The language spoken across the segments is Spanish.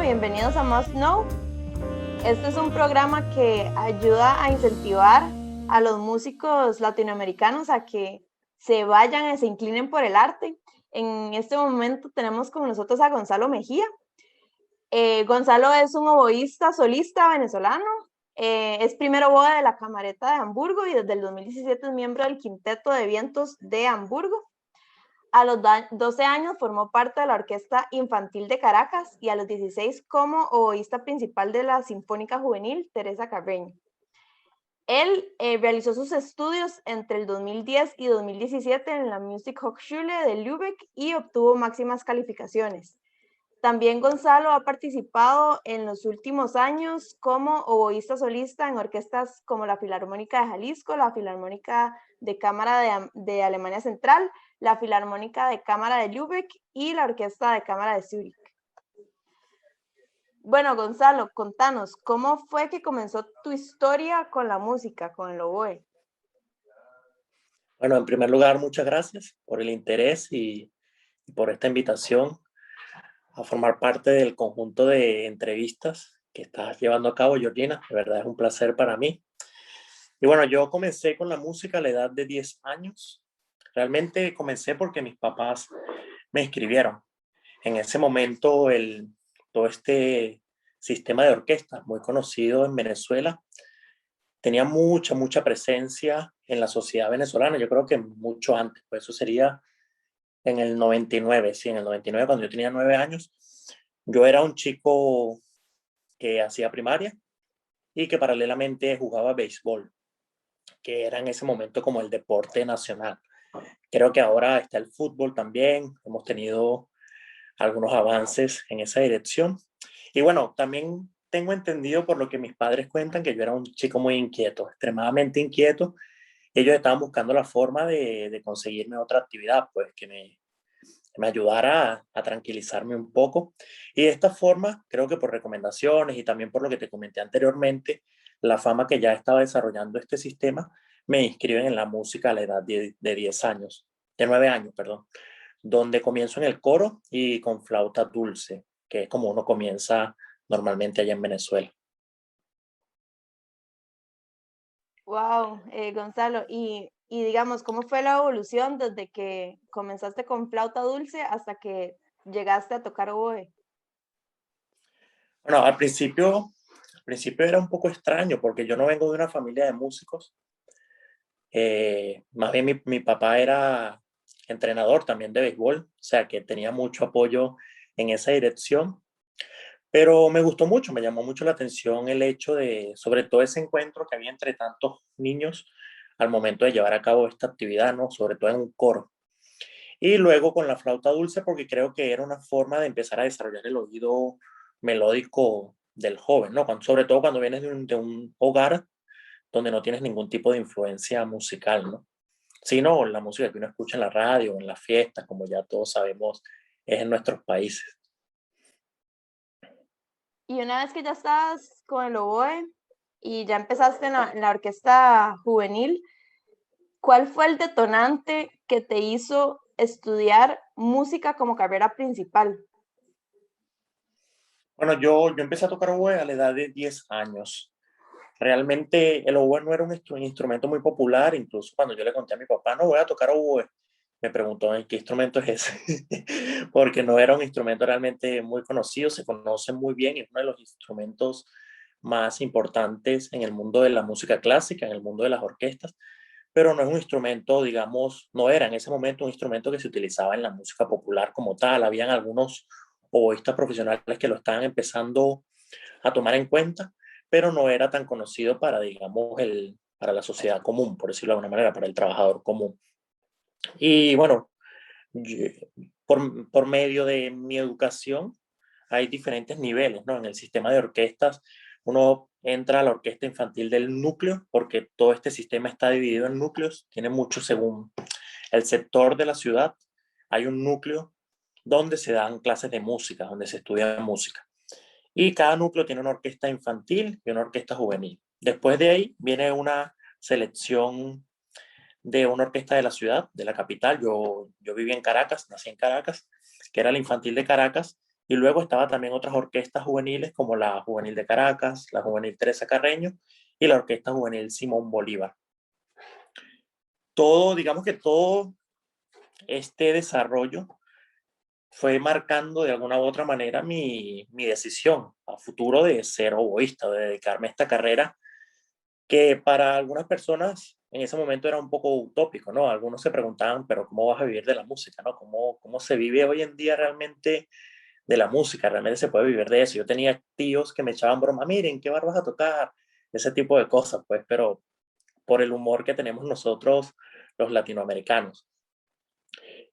bienvenidos a Must Know. Este es un programa que ayuda a incentivar a los músicos latinoamericanos a que se vayan y se inclinen por el arte. En este momento tenemos con nosotros a Gonzalo Mejía. Gonzalo es un oboísta solista venezolano. Es primer oboe de la Camerata de Hamburgo y desde el 2017 es miembro del Quinteto de Vientos de Hamburgo. A los 12 años formó parte de la Orquesta Infantil de Caracas y a los 16 como oboísta principal de la Sinfónica Juvenil Teresa Carreño. Él realizó sus estudios entre el 2010 y 2017 en la Musikhochschule de Lübeck y obtuvo máximas calificaciones. También Gonzalo ha participado en los últimos años como oboísta solista en orquestas como la Filarmónica de Jalisco, la Filarmónica de Cámara de Alemania Central, la Filarmónica de Cámara de Lübeck y la Orquesta de Cámara de Zúrich. Bueno, Gonzalo, contanos, ¿cómo fue que comenzó tu historia con la música, con el oboe? Bueno, en primer lugar, muchas gracias por el interés y por esta invitación a formar parte del conjunto de entrevistas que estás llevando a cabo, Georgina. De verdad es un placer para mí. Y bueno, yo comencé con la música a la edad de 10 años. Realmente comencé porque mis papás me inscribieron. En ese momento, todo este sistema de orquestas muy conocido en Venezuela tenía mucha presencia en la sociedad venezolana. Yo creo que mucho antes, pues eso sería en el 99, sí, en el 99, cuando yo tenía 9 años. Yo era un chico que hacía primaria y que paralelamente jugaba béisbol, que era en ese momento como el deporte nacional. Creo que ahora está el fútbol también, hemos tenido algunos avances en esa dirección. Y bueno, también tengo entendido por lo que mis padres cuentan que yo era un chico muy inquieto, extremadamente inquieto. Ellos estaban buscando la forma de conseguirme otra actividad, pues que me ayudara a tranquilizarme un poco. Y de esta forma, creo que por recomendaciones y también por lo que te comenté anteriormente, la fama que ya estaba desarrollando este sistema, me inscriben en la música a la edad de 10 años, de 9 años, perdón, donde comienzo en el coro y con flauta dulce, que es como uno comienza normalmente allá en Venezuela. Wow, Gonzalo, y digamos, ¿cómo fue la evolución desde que comenzaste con flauta dulce hasta que llegaste a tocar oboe? Bueno, al principio era un poco extraño porque yo no vengo de una familia de músicos. Más bien mi papá era entrenador también de béisbol, o sea que tenía mucho apoyo en esa dirección, pero me gustó mucho, me llamó mucho la atención el hecho de, sobre todo ese encuentro que había entre tantos niños al momento de llevar a cabo esta actividad, ¿no? Sobre todo en un coro. Y luego con la flauta dulce, porque creo que era una forma de empezar a desarrollar el oído melódico del joven, ¿no? Sobre todo cuando vienes de un hogar donde no tienes ningún tipo de influencia musical, ¿no? Sino la música que uno escucha en la radio, en las fiestas, como ya todos sabemos, es en nuestros países. Y una vez que ya estabas con el oboe y ya empezaste en la orquesta juvenil, ¿cuál fue el detonante que te hizo estudiar música como carrera principal? Bueno, yo empecé a tocar oboe a la edad de 10 años. Realmente el oboe no era un instrumento muy popular, incluso cuando yo le conté a mi papá, no voy a tocar oboe, me preguntó, ¿en qué instrumento es ese? Porque no era un instrumento realmente muy conocido, se conoce muy bien, es uno de los instrumentos más importantes en el mundo de la música clásica, en el mundo de las orquestas, pero no es un instrumento, digamos, no era en ese momento un instrumento que se utilizaba en la música popular como tal. Habían algunos oboístas profesionales que lo estaban empezando a tomar en cuenta, pero no era tan conocido para, digamos, para la sociedad común, por decirlo de alguna manera, para el trabajador común. Y bueno, yo- por medio de mi educación hay diferentes niveles, ¿no? En el sistema de orquestas, uno entra a la orquesta infantil del núcleo, porque todo este sistema está dividido en núcleos, tiene mucho según el sector de la ciudad, hay un núcleo donde se dan clases de música, donde se estudia música. Y cada núcleo tiene una orquesta infantil y una orquesta juvenil. Después de ahí viene una selección de una orquesta de la ciudad, de la capital. Yo viví en Caracas, nací en Caracas, que era la infantil de Caracas, Y luego estaba también otras orquestas juveniles como la Juvenil de Caracas, la Juvenil Teresa Carreño y la Orquesta Juvenil Simón Bolívar. Todo, digamos que todo este desarrollo fue marcando de alguna u otra manera mi decisión a futuro de ser oboísta, de dedicarme a esta carrera que para algunas personas en ese momento era un poco utópico, ¿no? Algunos se preguntaban, pero ¿cómo vas a vivir de la música, ¿no? ¿Cómo se vive hoy en día realmente de la música? ¿Realmente se puede vivir de eso? Yo tenía tíos que me echaban broma, miren, ¿qué bar vas a tocar? Ese tipo de cosas, pues, pero por el humor que tenemos nosotros los latinoamericanos.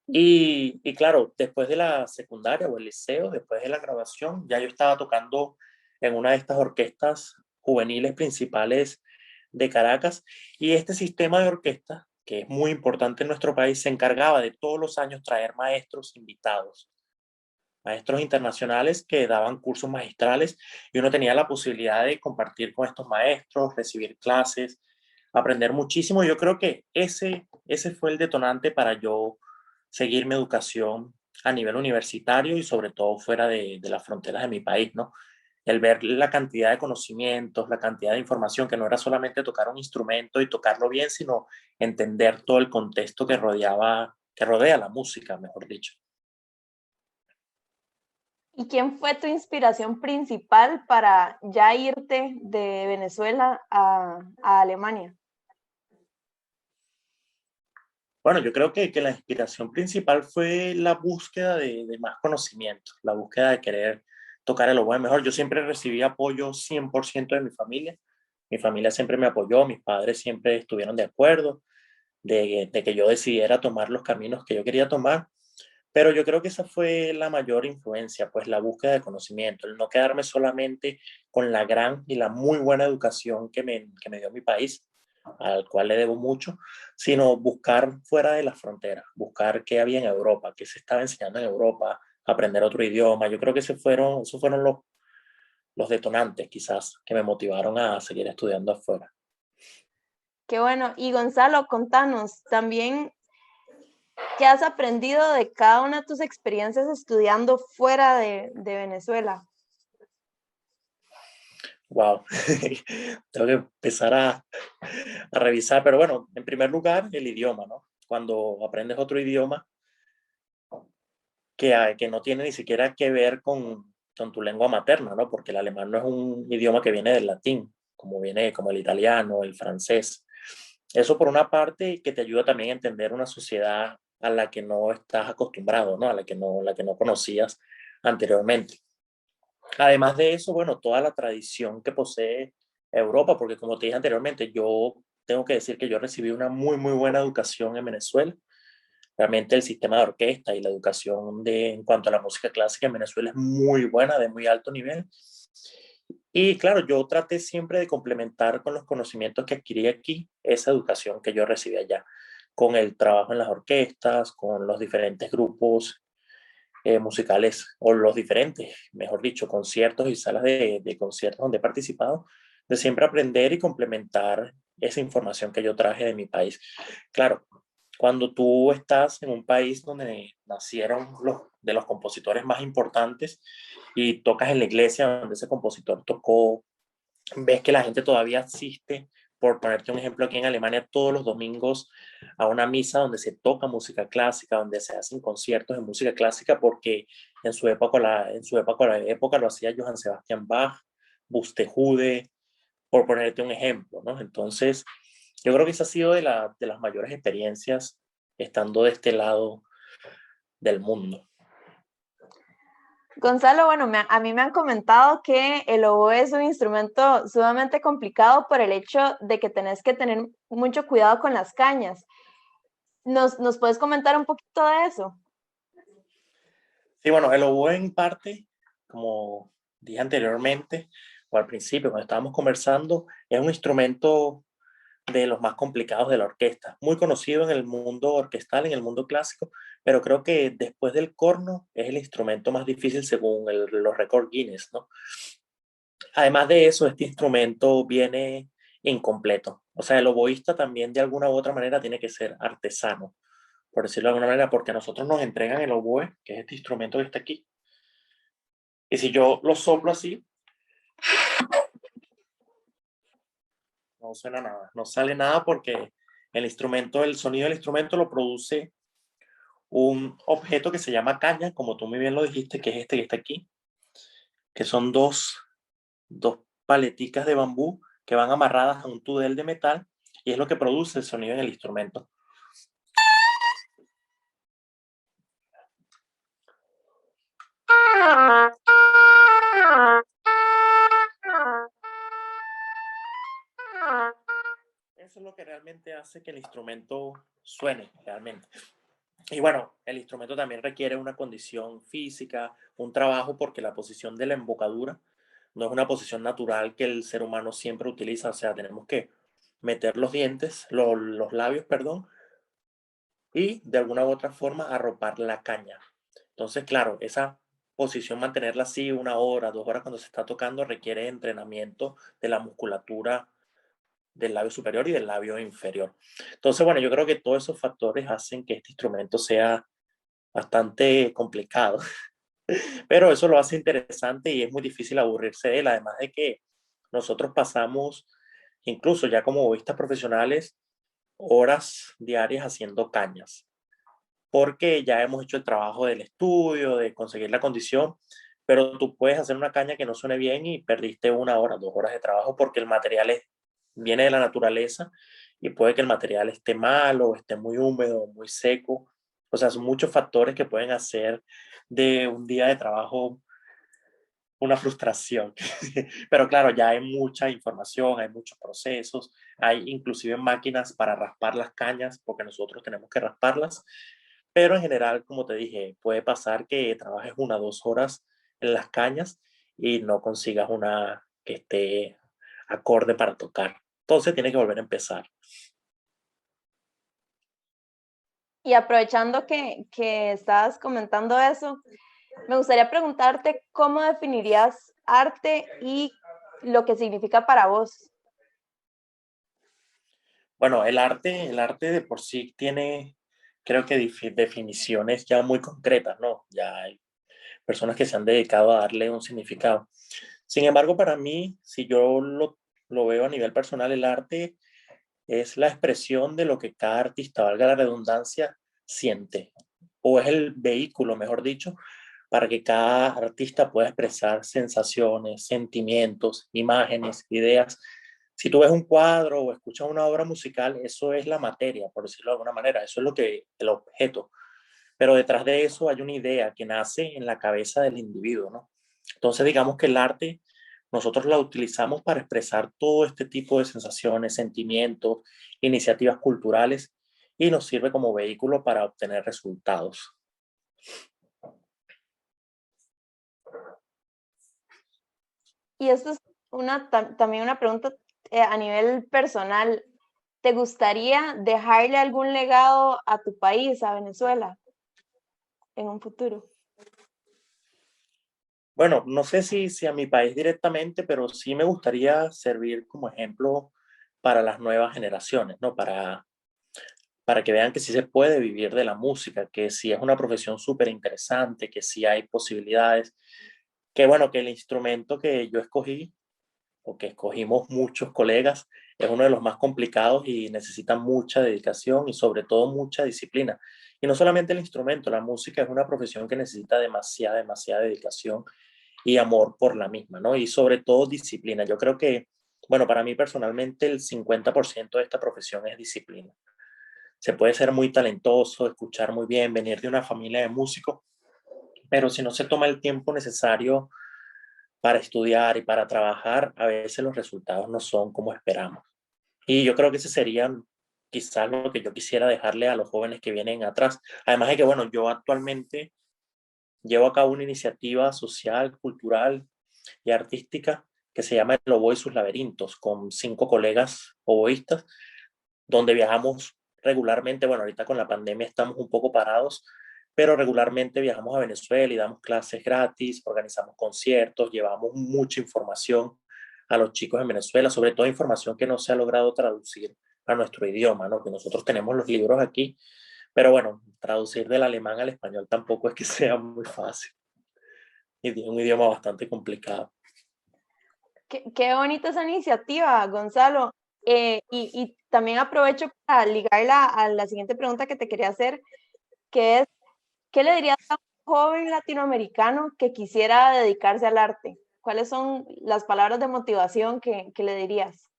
Y claro, después de la secundaria o el liceo, después de la graduación, ya yo estaba tocando en una de estas orquestas juveniles principales de Caracas. Y este sistema de orquesta, que es muy importante en nuestro país, se encargaba de todos los años traer maestros invitados, maestros internacionales que daban cursos magistrales y uno tenía la posibilidad de compartir con estos maestros, recibir clases, aprender muchísimo. Yo creo que ese fue el detonante para yo seguir mi educación a nivel universitario y sobre todo fuera de las fronteras de mi país, ¿no? El ver la cantidad de conocimientos, la cantidad de información, que no era solamente tocar un instrumento y tocarlo bien, sino entender todo el contexto que rodeaba, que rodea la música, mejor dicho. ¿Y quién fue tu inspiración principal para ya irte de Venezuela a Alemania? Bueno, yo creo que la inspiración principal fue la búsqueda de más conocimiento, la búsqueda de querer tocar el oboe mejor. Yo siempre recibí apoyo 100% de mi familia. Mi familia siempre me apoyó, mis padres siempre estuvieron de acuerdo de que yo decidiera tomar los caminos que yo quería tomar. Pero yo creo que esa fue la mayor influencia, pues la búsqueda de conocimiento, el no quedarme solamente con la gran y la muy buena educación que me dio mi país, al cual le debo mucho, sino buscar fuera de las fronteras, buscar qué había en Europa, qué se estaba enseñando en Europa, aprender otro idioma. Yo creo que esos fueron los detonantes quizás que me motivaron a seguir estudiando afuera. Qué bueno. Y Gonzalo, contanos también qué has aprendido de cada una de tus experiencias estudiando fuera de Venezuela. Wow, tengo que empezar a revisar, pero bueno, en primer lugar, el idioma, ¿no? Cuando aprendes otro idioma que no tiene ni siquiera que ver con tu lengua materna, ¿no? Porque el alemán no es un idioma que viene del latín, como viene como el italiano, el francés. Eso por una parte que te ayuda también a entender una sociedad a la que no estás acostumbrado, ¿no? La que no conocías anteriormente. Además de eso, bueno, toda la tradición que posee Europa, porque como te dije anteriormente, yo tengo que decir que yo recibí una muy buena educación en Venezuela. Realmente el sistema de orquesta y la educación en cuanto a la música clásica en Venezuela es muy buena, de muy alto nivel. Y claro, yo traté siempre de complementar con los conocimientos que adquirí aquí esa educación que yo recibí allá, con el trabajo en las orquestas, con los diferentes grupos musicales o los diferentes, mejor dicho, conciertos y salas de conciertos donde he participado, de siempre aprender y complementar esa información que yo traje de mi país. Claro, cuando tú estás en un país donde nacieron de los compositores más importantes y tocas en la iglesia donde ese compositor tocó, ves que la gente todavía asiste, por ponerte un ejemplo, aquí en Alemania, todos los domingos a una misa donde se toca música clásica, donde se hacen conciertos de música clásica, porque en su época lo hacía Johann Sebastian Bach, Buxtehude, por ponerte un ejemplo, ¿no? Entonces, yo creo que esa ha sido de las mayores experiencias estando de este lado del mundo. Gonzalo, bueno, a mí me han comentado que el oboe es un instrumento sumamente complicado por el hecho de que tenés que tener mucho cuidado con las cañas. ¿Nos puedes comentar un poquito de eso? Sí, bueno, el oboe en parte, como dije anteriormente, o al principio, cuando estábamos conversando, es un instrumento de los más complicados de la orquesta, muy conocido en el mundo orquestal, en el mundo clásico, pero creo que después del corno es el instrumento más difícil según los récords Guinness, ¿no? Además de eso, este instrumento viene incompleto. O sea, el oboísta también de alguna u otra manera tiene que ser artesano, por decirlo de alguna manera, porque a nosotros nos entregan el oboe, que es este instrumento que está aquí, Y si yo lo soplo así, no suena nada, no sale nada porque el sonido del instrumento lo produce un objeto que se llama caña, como tú muy bien lo dijiste, que es este que está aquí, que son dos paleticas de bambú que van amarradas a un tudel de metal y es lo que produce el sonido en el instrumento. Eso es lo que realmente hace que el instrumento suene realmente. Y bueno, el instrumento también requiere una condición física, un trabajo, porque la posición de la embocadura no es una posición natural que el ser humano siempre utiliza. O sea, tenemos que meter los dientes, los labios, perdón, y de alguna u otra forma arropar la caña. Entonces, claro, esa posición, mantenerla así 1 hora, 2 horas cuando se está tocando, requiere entrenamiento de la musculatura del labio superior y del labio inferior. Entonces, bueno, yo creo que todos esos factores hacen que este instrumento sea bastante complicado, pero eso lo hace interesante y es muy difícil aburrirse de él, además de que nosotros pasamos, incluso ya como bovistas profesionales, horas diarias haciendo cañas, porque ya hemos hecho el trabajo del estudio, de conseguir la condición, pero tú puedes hacer una caña que no suene bien y perdiste 1 hora, 2 horas de trabajo porque el material viene de la naturaleza y puede que el material esté malo, esté muy húmedo, muy seco. O sea, son muchos factores que pueden hacer de un día de trabajo una frustración. Pero claro, ya hay mucha información, hay muchos procesos, hay inclusive máquinas para raspar las cañas, porque nosotros tenemos que rasparlas. Pero en general, como te dije, puede pasar que trabajes 1 o 2 horas en las cañas y no consigas una que esté acorde para tocar. Entonces tiene que volver a empezar. Y aprovechando que estabas comentando eso, me gustaría preguntarte cómo definirías arte y lo que significa para vos. Bueno, el arte de por sí tiene, creo que definiciones ya muy concretas, ¿no? Ya hay personas que se han dedicado a darle un significado. Sin embargo, para mí, si yo lo veo a nivel personal, el arte es la expresión de lo que cada artista, valga la redundancia, siente, o es el vehículo, mejor dicho, para que cada artista pueda expresar sensaciones, sentimientos, imágenes, ideas. Si tú ves un cuadro o escuchas una obra musical, eso es la materia, por decirlo de alguna manera, eso es lo que el objeto, pero detrás de eso hay una idea que nace en la cabeza del individuo, ¿no? Entonces, digamos que el arte nosotros la utilizamos para expresar todo este tipo de sensaciones, sentimientos, iniciativas culturales y nos sirve como vehículo para obtener resultados. Y esto es también una pregunta a nivel personal. ¿Te gustaría dejarle algún legado a tu país, a Venezuela, en un futuro? Bueno, no sé si a mi país directamente, pero sí me gustaría servir como ejemplo para las nuevas generaciones, ¿no? Para que vean que sí se puede vivir de la música, que sí es una profesión súper interesante, que sí hay posibilidades, que bueno, que el instrumento que yo escogí o que escogimos muchos colegas es uno de los más complicados y necesita mucha dedicación y sobre todo mucha disciplina. Y no solamente el instrumento, la música es una profesión que necesita demasiada, demasiada dedicación y amor por la misma, ¿no? Y sobre todo disciplina. Yo creo que, bueno, para mí personalmente el 50% de esta profesión es disciplina. Se puede ser muy talentoso, escuchar muy bien, venir de una familia de músicos, pero si no se toma el tiempo necesario para estudiar y para trabajar, a veces los resultados no son como esperamos. Y yo creo que ese sería quizás lo que yo quisiera dejarle a los jóvenes que vienen atrás. Además de que, bueno, yo actualmente llevo a cabo una iniciativa social, cultural y artística que se llama El Oboe y sus laberintos, con 5 colegas oboístas, donde viajamos regularmente. Bueno, ahorita con la pandemia estamos un poco parados, pero regularmente viajamos a Venezuela y damos clases gratis, organizamos conciertos, llevamos mucha información a los chicos en Venezuela, sobre todo información que no se ha logrado traducir a nuestro idioma, ¿no? Que nosotros tenemos los libros aquí, pero bueno, traducir del alemán al español tampoco es que sea muy fácil. un idioma bastante complicado. Qué bonita esa iniciativa, Gonzalo. Y también aprovecho para ligarla a la siguiente pregunta que te quería hacer, que es, ¿qué le dirías a un joven latinoamericano que quisiera dedicarse al arte? ¿Cuáles son las palabras de motivación que le dirías?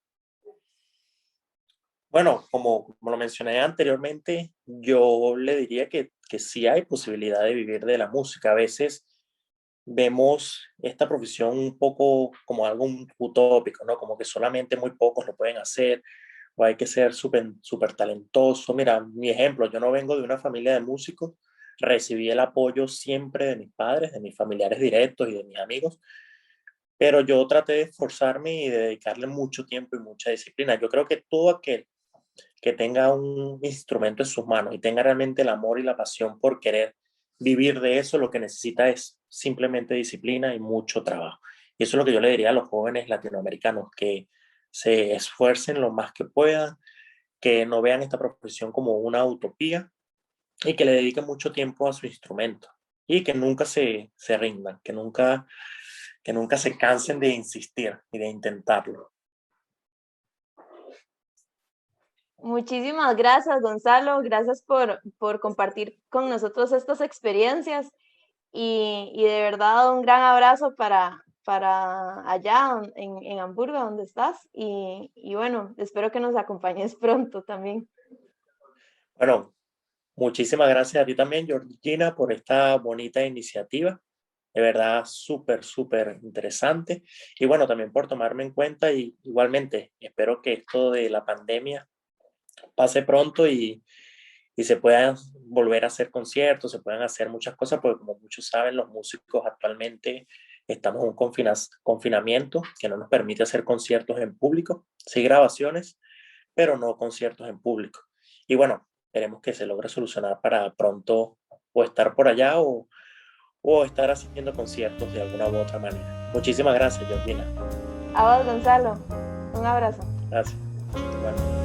Bueno, como lo mencioné anteriormente, yo le diría que sí hay posibilidad de vivir de la música. A veces vemos esta profesión un poco como algo utópico, ¿no? Como que solamente muy pocos lo pueden hacer o hay que ser súper talentoso. Mira, mi ejemplo, yo no vengo de una familia de músicos, recibí el apoyo siempre de mis padres, de mis familiares directos y de mis amigos, pero yo traté de esforzarme y de dedicarle mucho tiempo y mucha disciplina. Yo creo que todo aquel que tenga un instrumento en sus manos y tenga realmente el amor y la pasión por querer vivir de eso, lo que necesita es simplemente disciplina y mucho trabajo. Y eso es lo que yo le diría a los jóvenes latinoamericanos, que se esfuercen lo más que puedan, que no vean esta profesión como una utopía y que le dediquen mucho tiempo a su instrumento y que nunca se rindan, que nunca se cansen de insistir y de intentarlo. Muchísimas gracias, Gonzalo. Gracias por compartir con nosotros estas experiencias y de verdad un gran abrazo para allá en Hamburgo, donde estás. Y bueno, espero que nos acompañes pronto también. Bueno, muchísimas gracias a ti también, Georgina, por esta bonita iniciativa. De verdad, súper interesante. Y bueno, también por tomarme en cuenta y igualmente espero que esto de la pandemia pase pronto y se puedan volver a hacer conciertos, se puedan hacer muchas cosas, porque como muchos saben, los músicos actualmente estamos en un confinamiento que no nos permite hacer conciertos en público, sí grabaciones, pero no conciertos en público. Y bueno, esperemos que se logre solucionar para pronto o estar por allá o estar haciendo conciertos de alguna u otra manera. Muchísimas gracias, Georgina. A vos, Gonzalo. Un abrazo. Gracias. Bueno.